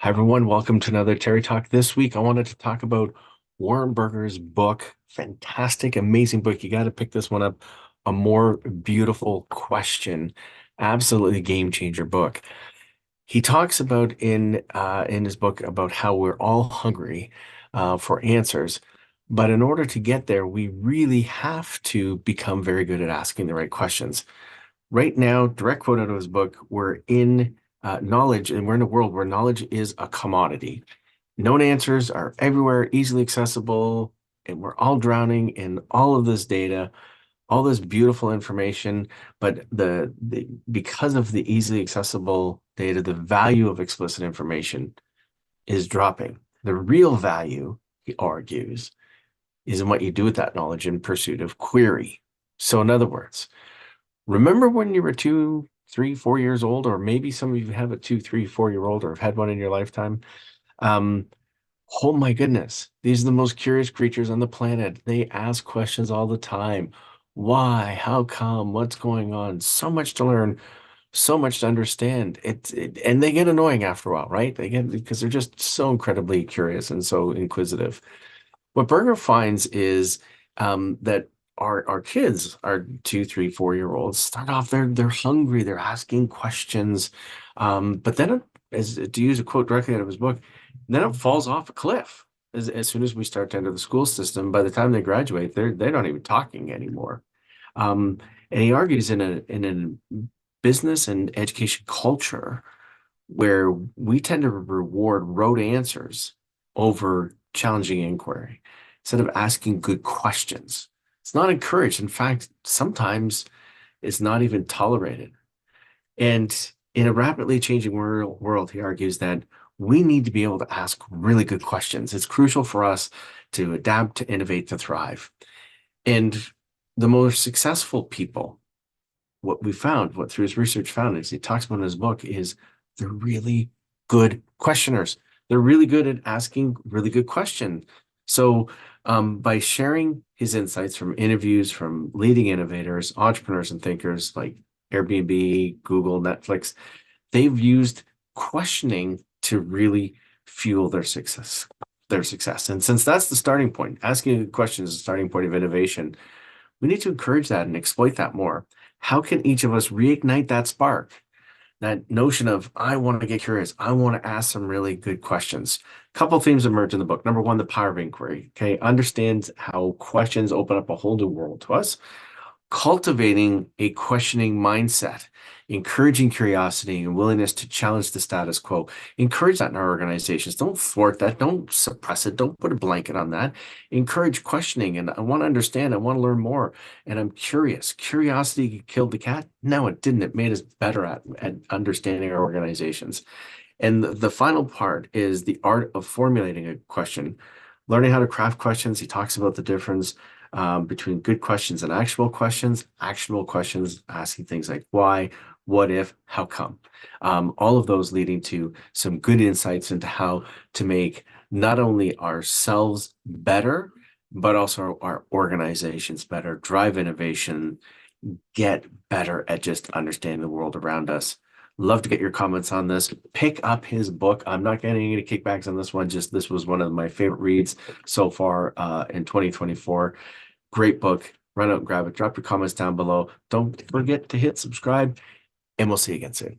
Hi, everyone. Welcome to another Terry Talk. This week, I wanted to talk about Warren Berger's book. Fantastic, amazing book. You got to pick this one up. A More Beautiful Question. Absolutely game changer book. He talks about in his book about how we're all hungry for answers, but in order to get there, we really have to become very good at asking the right questions. Right now, direct quote out of his book, we're in knowledge, and we're in a world where knowledge is a commodity. Known answers are everywhere, easily accessible, and we're all drowning in all of this data, all this beautiful information. But the because of the easily accessible data, the value of explicit information is dropping. The real value, he argues, is in what you do with that knowledge in pursuit of query. So, in other words, remember when you were 2, 3, 4 years old, or maybe some of you have a 2, 3, 4-year-old or have had one in your lifetime. Um, oh my goodness, these are the most curious creatures on the planet. They ask questions all the time. Why? How come? What's going on? So much to learn, so much to understand. And they get annoying after a while, right? They get because they're just so incredibly curious and so inquisitive. What Berger finds is that our kids, our 2, 3, 4-year-olds, start off they're hungry, they're asking questions, but then as to use a quote directly out of his book, then it falls off a cliff. As soon as we start to enter the school system, by the time they graduate, they're not even talking anymore. Um, and he argues in a business and education culture where we tend to reward rote answers over challenging inquiry instead of asking good questions. It's not encouraged. In fact, sometimes it's not even tolerated. And in a rapidly changing world, he argues that we need to be able to ask really good questions. It's crucial for us to adapt, to innovate, to thrive. And the most successful people, what we found, what through his research found, as he talks about in his book, is they're really good questioners. They're really good at asking really good questions. So by sharing his insights from interviews from leading innovators, entrepreneurs, and thinkers like Airbnb, Google, Netflix, they've used questioning to really fuel their success. And since that's the starting point, asking questions is the starting point of innovation, we need to encourage that and exploit that more. How can each of us reignite that spark? That notion of, I want to get curious. I want to ask some really good questions. A couple of themes emerge in the book. Number one, the power of inquiry. Okay. Understands how questions open up a whole new world to us. Cultivating a questioning mindset, encouraging curiosity and willingness to challenge the status quo. Encourage that in our organizations. Don't thwart that. Don't suppress it. Don't put a blanket on that. Encourage questioning. And I want to understand. I want to learn more. And I'm curious. Curiosity killed the cat? No, it didn't. It made us better at understanding our organizations. And the final part is the art of formulating a question, learning how to craft questions. He talks about the difference between good questions and actionable questions. Actionable questions asking things like why, what if, how come. All of those leading to some good insights into how to make not only ourselves better, but also our organizations better, drive innovation, get better at just understanding the world around us. Love to get your comments on this. Pick up his book. I'm not getting any kickbacks on this one. Just this was one of my favorite reads so far in 2024. Great book. Run out and grab it. Drop your comments down below. Don't forget to hit subscribe, and we'll see you again soon.